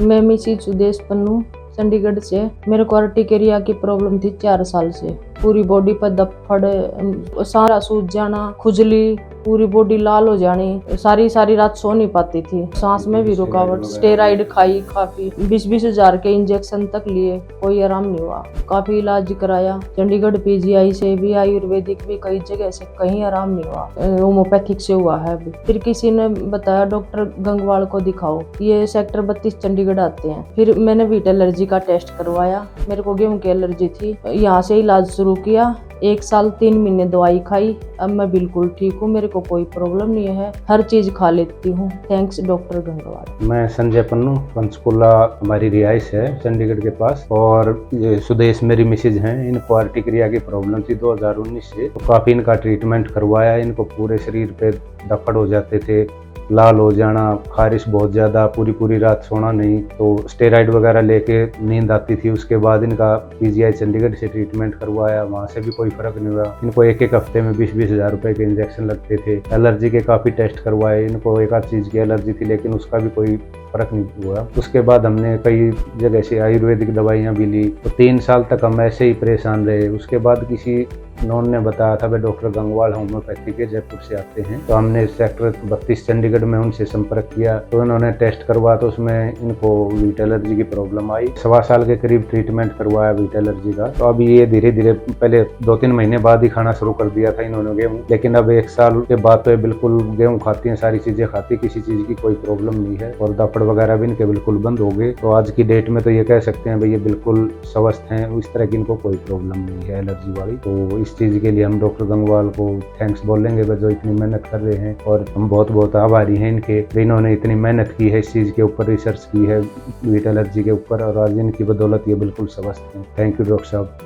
मैं मिसिज सुदेश पन्नू चंडीगढ़ से। मेरे को अर्टिकेरिया की प्रॉब्लम थी 4 साल से। पूरी बॉडी पर धप्पड़, सारा सूज जाना, खुजली, पूरी बॉडी लाल हो जानी, सारी रात सो नहीं पाती थी, सांस में भी रुकावट। स्टेरॉइड खाई, काफी 20-20 हजार के इंजेक्शन तक लिए, कोई आराम नहीं हुआ। काफी इलाज कराया, चंडीगढ़ पीजीआई से भी, आयुर्वेदिक भी, कई जगह से, कहीं आराम नहीं हुआ। होम्योपैथिक से हुआ है अभी। फिर किसी ने बताया डॉक्टर गंगवाल को दिखाओ, ये सेक्टर 32 चंडीगढ़ आते हैं। फिर मैंने वीट एलर्जी का टेस्ट करवाया, मेरे को गेहूं की एलर्जी थी। यहाँ से इलाज शुरू किया, 1 साल 3 महीने दवाई खाई। अब मैं बिल्कुल ठीक हूँ, मेरे को कोई प्रॉब्लम नहीं है, हर चीज खा लेती हूँ। Thanks doctor Gangwal. मैं संजय पन्नू, पंचकुला हमारी रिहाइश है चंडीगढ़ के पास। और ये सुदेश मेरी मिसेज हैं, इनको अर्टिकेरिया की प्रॉब्लम थी 2019 से। तो काफ़ी इनका ट्रीटमेंट करवाया। इनको पूरे शरीर पे धक्कड़ हो जाते थे, लाल हो जाना, खारिश बहुत ज़्यादा, पूरी रात सोना नहीं। तो स्टेरॉइड वगैरह लेके नींद आती थी। उसके बाद इनका पीजीआई चंडीगढ़ से ट्रीटमेंट करवाया, वहाँ से भी कोई फ़र्क नहीं हुआ। इनको एक हफ्ते में 20-20 हज़ार रुपये के इंजेक्शन लगते थे। एलर्जी के काफ़ी टेस्ट करवाए, इनको एक आध चीज़ की एलर्जी थी, लेकिन उसका भी कोई फ़र्क नहीं हुआ। उसके बाद हमने कई जगह से आयुर्वेदिक दवाइयाँ भी ली। तो 3 साल तक हम ऐसे ही परेशान रहे। उसके बाद किसी नॉन ने बताया था, वे डॉक्टर गंगवाल होम्योपैथी के जयपुर से आते हैं। तो हमने सेक्टर 32 चंडीगढ़ में उनसे संपर्क किया। तो इन्होंने टेस्ट करवाया, तो उसमें इनको वीट एलर्जी की प्रॉब्लम आई। 1.25 साल के करीब ट्रीटमेंट करवाया वीट एलर्जी का। तो अभी ये धीरे धीरे, पहले 2-3 महीने बाद ही खाना शुरू कर दिया था इन्होंने गेहूँ, लेकिन अब 1 साल के बाद तो ये बिल्कुल गेहूँ खाती हैं, सारी चीज़ें खाती, किसी चीज़ की कोई प्रॉब्लम नहीं है। और दापड़ वगैरह भी इनके बिल्कुल बंद हो गए। तो आज की डेट में तो ये कह सकते हैं भाई ये बिल्कुल स्वस्थ हैं, इस तरह की इनको कोई प्रॉब्लम नहीं है एलर्जी वाली। तो इस चीज़ के लिए हम डॉक्टर गंगवाल को थैंक्स बोलेंगे, जो इतनी मेहनत कर रहे हैं। और हम बहुत आभारी हैं इनके, इन्होंने इतनी मेहनत की है, इस चीज़ के ऊपर रिसर्च की है वीट एलर्जी के ऊपर, और आज इनकी बदौलत ये बिल्कुल स्वस्थ हैं। थैंक यू डॉक्टर साहब।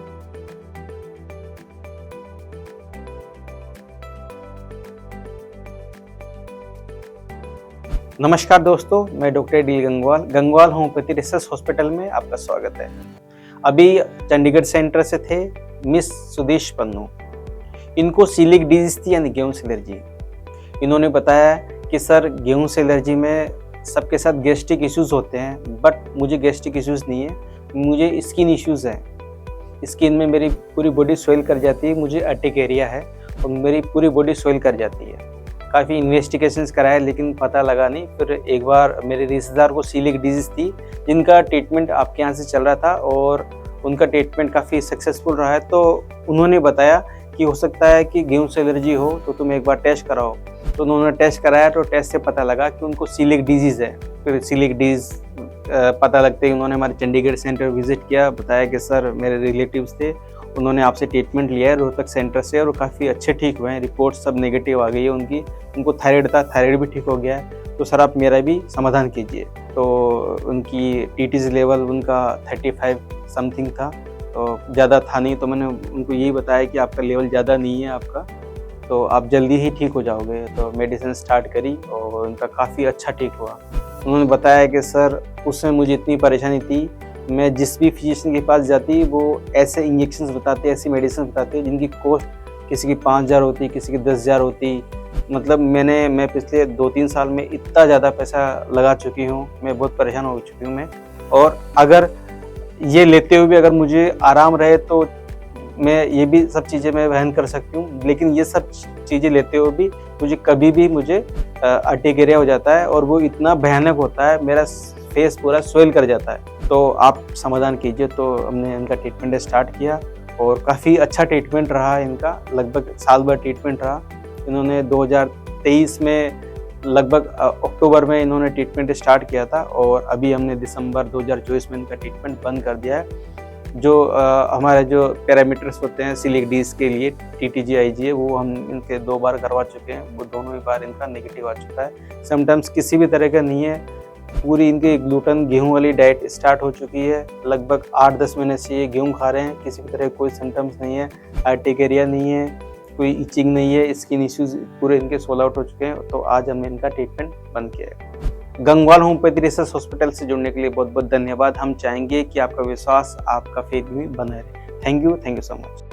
नमस्कार दोस्तों, मैं doctor D Gangwal homeopathy research hospital में आपका स्वागत है। अभी चंडीगढ़ सेंटर से थे मिस सुदेश पन्नू। इनको सीलिक डिजीज थी, यानी गेहूं से एलर्जी। इन्होंने बताया कि सर गेहूं से एलर्जी में सबके साथ गैस्ट्रिक इश्यूज होते हैं, बट मुझे गैस्ट्रिक इश्यूज नहीं है, मुझे स्किन इश्यूज हैं। स्किन में मेरी पूरी बॉडी स्वेल कर जाती है, मुझे अर्टिकेरिया है और मेरी पूरी बॉडी स्वेल कर जाती है। काफ़ी इन्वेस्टिगेशंस कराए लेकिन पता लगा नहीं। फिर एक बार मेरे रिश्तेदार को सीलिक डिजीज़ थी, जिनका ट्रीटमेंट आपके यहाँ से चल रहा था और उनका ट्रीटमेंट काफ़ी सक्सेसफुल रहा है। तो उन्होंने बताया कि हो सकता है कि गेहूं से एलर्जी हो, तो तुम एक बार टेस्ट कराओ। तो उन्होंने टेस्ट कराया, तो टेस्ट से पता लगा कि उनको सीलिक डिजीज़ है। फिर सीलिक डिजीज़ पता लगते ही उन्होंने हमारे चंडीगढ़ सेंटर विजिट किया। बताया कि सर मेरे रिलेटिव्स थे, उन्होंने आपसे ट्रीटमेंट लिया है रोहतक सेंटर से और काफ़ी अच्छे ठीक हुए हैं। रिपोर्ट सब नेगेटिव आ गई है उनकी। उनको थायराइड था, थायराइड भी ठीक हो गया है। तो सर आप मेरा भी समाधान कीजिए। तो उनकी टीटीज लेवल उनका 35 समथिंग था, तो ज़्यादा था नहीं। तो मैंने उनको यही बताया कि आपका लेवल ज़्यादा नहीं है आपका, तो आप जल्दी ही ठीक हो जाओगे। तो मेडिसिन स्टार्ट करी और उनका काफ़ी अच्छा ठीक हुआ। उन्होंने बताया कि सर उसमें मुझे इतनी परेशानी थी, मैं जिस भी फिजिशियन के पास जाती वो ऐसे इंजेक्शंस बताते, ऐसी मेडिसिन बताते जिनकी कॉस्ट किसी की 5,000 होती, किसी की 10,000 होती। मतलब मैं पिछले 2-3 साल में इतना ज़्यादा पैसा लगा चुकी हूँ, मैं बहुत परेशान हो चुकी हूँ मैं। और अगर ये लेते हुए भी अगर मुझे आराम रहे तो मैं ये भी सब चीज़ें मैं वहन कर सकती हूँ, लेकिन ये सब चीज़ें लेते हुए भी मुझे कभी भी मुझे अर्टिकेरिया हो जाता है और वो इतना भयानक होता है, मेरा फेस पूरा स्वेल कर जाता है। तो आप समाधान कीजिए। तो हमने इनका ट्रीटमेंट स्टार्ट किया और काफ़ी अच्छा ट्रीटमेंट रहा इनका, लगभग साल भर ट्रीटमेंट रहा। इन्होंने 2023 में लगभग अक्टूबर में इन्होंने ट्रीटमेंट स्टार्ट किया था और अभी हमने दिसंबर 2024 में इनका ट्रीटमेंट बंद कर दिया है। जो हमारे जो पैरामीटर्स होते हैं सीलिक डिजीज के लिए, TTG IgA, वो हम इनके 2 बार करवा चुके हैं। वो दोनों ही बार इनका नेगेटिव आ चुका है। समटाइम्स किसी भी तरह का नहीं है। पूरी इनकी ग्लूटेन गेहूं वाली डाइट स्टार्ट हो चुकी है। लगभग 8-10 महीने से ये गेहूं खा रहे हैं, किसी भी तरह कोई सिम्टम्स नहीं है, अर्टिकेरिया नहीं है, कोई इचिंग नहीं है, स्किन इश्यूज पूरे इनके सोल्व आउट हो चुके हैं। तो आज हमने इनका ट्रीटमेंट बंद किया है। गंगवाल होम्योपैथी रिसर्च हॉस्पिटल से जुड़ने के लिए बहुत बहुत धन्यवाद। हम चाहेंगे कि आपका विश्वास, आपका फेथ भी बना रहे। Thank you so much.